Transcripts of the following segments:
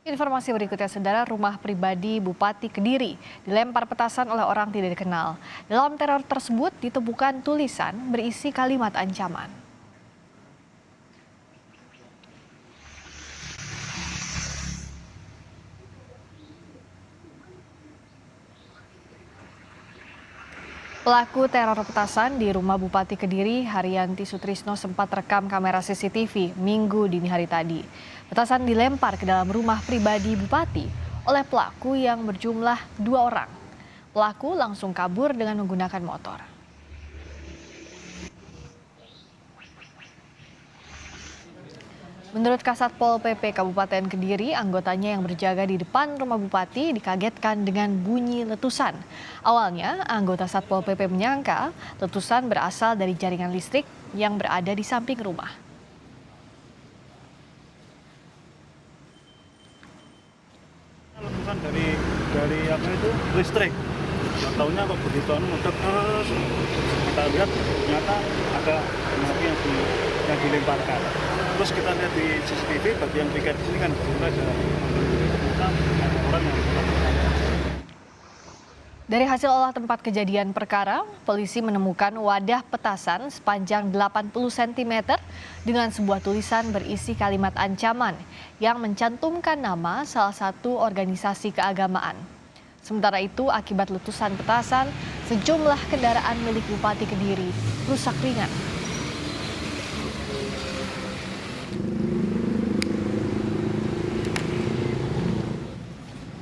Informasi berikutnya, saudara, rumah pribadi Bupati Kediri dilempar petasan oleh orang tidak dikenal. Dalam teror tersebut ditemukan tulisan berisi kalimat ancaman. Pelaku teror petasan di rumah Bupati Kediri, Haryanti Sutrisno, sempat rekam kamera CCTV Minggu dini hari tadi. Petasan dilempar ke dalam rumah pribadi Bupati oleh pelaku yang berjumlah 2 orang. Pelaku langsung kabur dengan menggunakan motor. Menurut Kasat Pol PP Kabupaten Kediri, anggotanya yang berjaga di depan rumah Bupati dikagetkan dengan bunyi letusan. Awalnya, anggota Satpol PP menyangka letusan berasal dari jaringan listrik yang berada di samping rumah. Letusan dari apa itu listrik. Nggak tahunya kok begitu meledak terus. Kita lihat ternyata ada api yang dilemparkan. Terus kita lihat di CCTV bagian piket di sini kan ada orang yang Dari hasil olah tempat kejadian perkara, polisi menemukan wadah petasan sepanjang 80 cm dengan sebuah tulisan berisi kalimat ancaman yang mencantumkan nama salah satu organisasi keagamaan. Sementara itu, akibat letusan petasan, sejumlah kendaraan milik Bupati Kediri rusak ringan.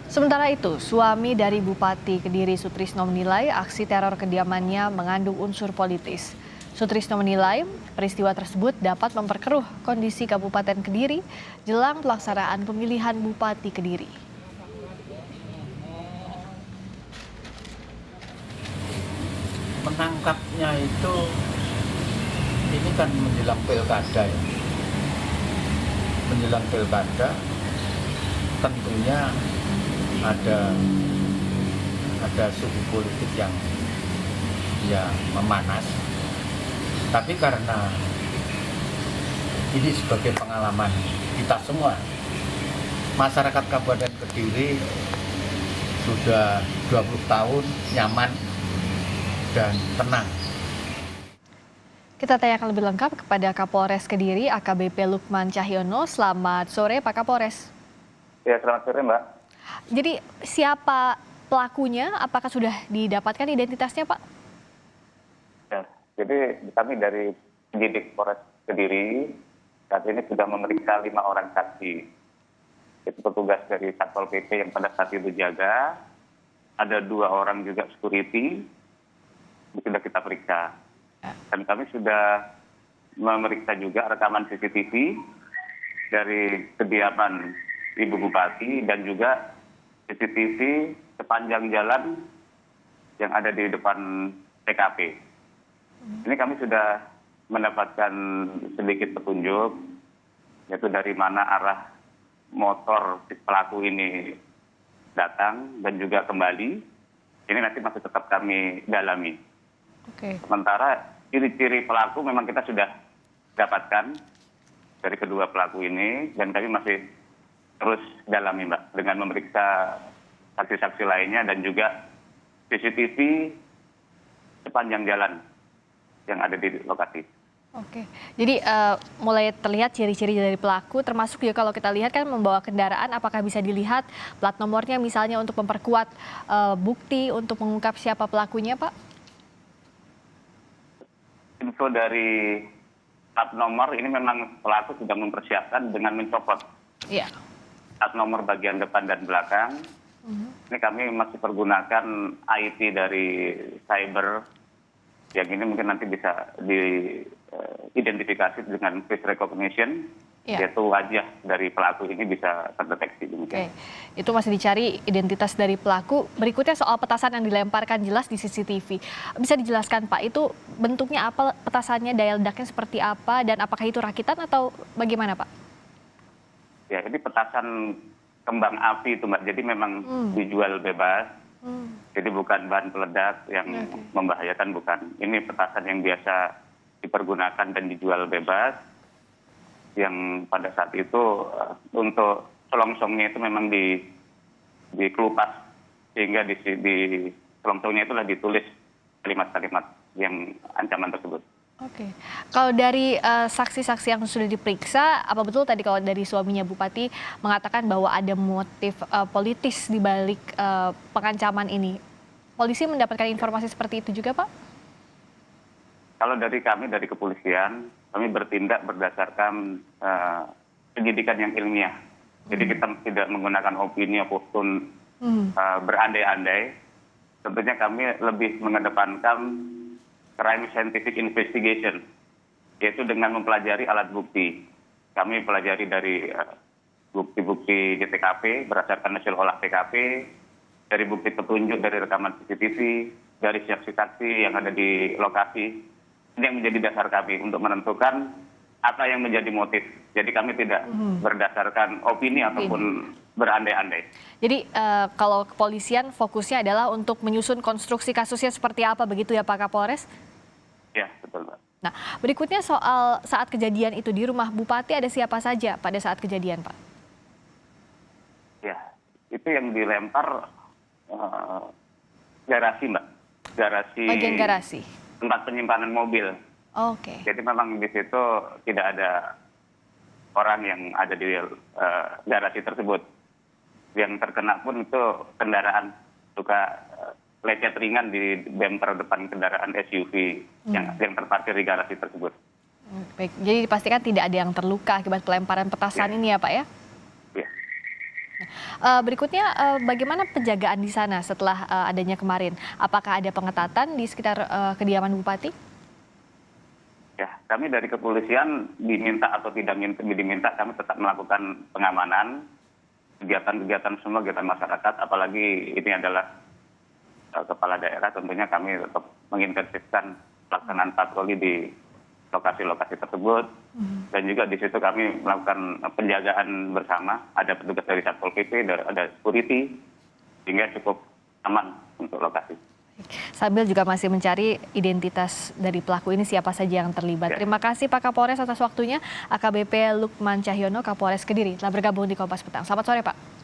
Sementara itu, suami dari Bupati Kediri Sutrisno menilai aksi teror kediamannya mengandung unsur politis. Sutrisno menilai peristiwa tersebut dapat memperkeruh kondisi Kabupaten Kediri jelang pelaksanaan pemilihan Bupati Kediri. Menangkapnya itu ini kan menjelang pilkada ya. Menjelang pilkada tentunya ada suhu politik yang memanas, tapi karena ini sebagai pengalaman kita semua, masyarakat Kabupaten Kediri sudah 20 tahun nyaman dan tenang. Kita tanyakan lebih lengkap kepada Kapolres Kediri, AKBP Lukman Cahyono. Selamat sore, Pak Kapolres. Ya, selamat sore, Mbak. Jadi siapa pelakunya? Apakah sudah didapatkan identitasnya, Pak? Ya, jadi kami dari penyidik Polres Kediri saat ini sudah memeriksa 5 orang saksi. Itu petugas dari Satpol PP yang pada saat itu jaga. Ada 2 orang juga security. Sudah kita periksa. Dan kami sudah memeriksa juga rekaman CCTV dari kediaman Ibu Bupati dan juga CCTV sepanjang jalan yang ada di depan TKP. Ini kami sudah mendapatkan sedikit petunjuk, yaitu dari mana arah motor si pelaku ini datang dan juga kembali. Ini nanti masih tetap kami dalami. Oke. Sementara ciri-ciri pelaku memang kita sudah dapatkan dari kedua pelaku ini dan kami masih terus dalami, Mbak, dengan memeriksa saksi-saksi lainnya dan juga CCTV sepanjang jalan yang ada di lokasi. Oke, jadi mulai terlihat ciri-ciri dari pelaku, termasuk juga kalau kita lihat kan membawa kendaraan, apakah bisa dilihat plat nomornya misalnya untuk memperkuat bukti untuk mengungkap siapa pelakunya, Pak? Info dari plat nomor ini memang pelaku sudah mempersiapkan dengan mencopot Iya. plat nomor bagian depan dan belakang. Ini kami masih pergunakan IT dari cyber, yang ini mungkin nanti bisa diidentifikasi dengan face recognition, yaitu wajah dari pelaku ini bisa terdeteksi. Oke, itu masih dicari identitas dari pelaku. Berikutnya soal petasan yang dilemparkan jelas di CCTV. Bisa dijelaskan, Pak, itu bentuknya apa, petasannya, daya ledaknya seperti apa, dan apakah itu rakitan atau bagaimana, Pak? Ya, ini petasan kembang api itu, Mbak. Jadi memang dijual bebas. Jadi bukan bahan peledak yang membahayakan, bukan. Ini petasan yang biasa dipergunakan dan dijual bebas, yang pada saat itu untuk selongsongnya itu memang dikelupas sehingga di selongsongnya itulah ditulis kalimat-kalimat yang ancaman tersebut. Oke, kalau dari saksi-saksi yang sudah diperiksa, apa betul tadi kalau dari suaminya Bupati mengatakan bahwa ada motif politis di balik pengancaman ini? Polisi mendapatkan informasi seperti itu juga, Pak? Kalau dari kami, dari kepolisian, kami bertindak berdasarkan penyidikan yang ilmiah. Jadi kita tidak menggunakan opini ataupun berandai-andai. Tentunya kami lebih mengedepankan crime scientific investigation, yaitu dengan mempelajari alat bukti. Kami pelajari dari bukti-bukti di TKP berdasarkan hasil olah TKP, dari bukti petunjuk dari rekaman CCTV, dari saksi-saksi yang ada di lokasi. Ini yang menjadi dasar kami untuk menentukan apa yang menjadi motif. Jadi kami tidak berdasarkan opini ataupun berandai-andai. Jadi kalau kepolisian fokusnya adalah untuk menyusun konstruksi kasusnya seperti apa begitu ya Pak Kapolres? Ya, betul Pak. Nah, berikutnya soal saat kejadian itu di rumah Bupati ada siapa saja pada saat kejadian, Pak? Ya, itu yang dilempar garasi, Mbak. Bagian garasi. Tempat penyimpanan mobil. Oke. Jadi memang di situ tidak ada orang yang ada di garasi tersebut. Yang terkena pun itu kendaraan luka lecet ringan di bumper depan kendaraan SUV yang terparkir di garasi tersebut. Baik, jadi dipastikan tidak ada yang terluka akibat pelemparan petasan ini ya Pak ya? Ya. Berikutnya bagaimana penjagaan di sana setelah adanya kemarin? Apakah ada pengetatan di sekitar kediaman Bupati? Ya, kami dari kepolisian diminta atau tidak diminta, kami tetap melakukan pengamanan kegiatan-kegiatan semua kegiatan masyarakat, apalagi ini adalah kepala daerah, tentunya kami tetap mengintensifkan pelaksanaan patroli di lokasi-lokasi tersebut, dan juga di situ kami melakukan penjagaan bersama, ada petugas dari Satpol PP, ada security, sehingga cukup aman untuk lokasi. Sambil juga masih mencari identitas dari pelaku ini siapa saja yang terlibat. Terima kasih Pak Kapolres atas waktunya. AKBP Lukman Cahyono, Kapolres Kediri, telah bergabung di Kompas Petang. Selamat sore Pak.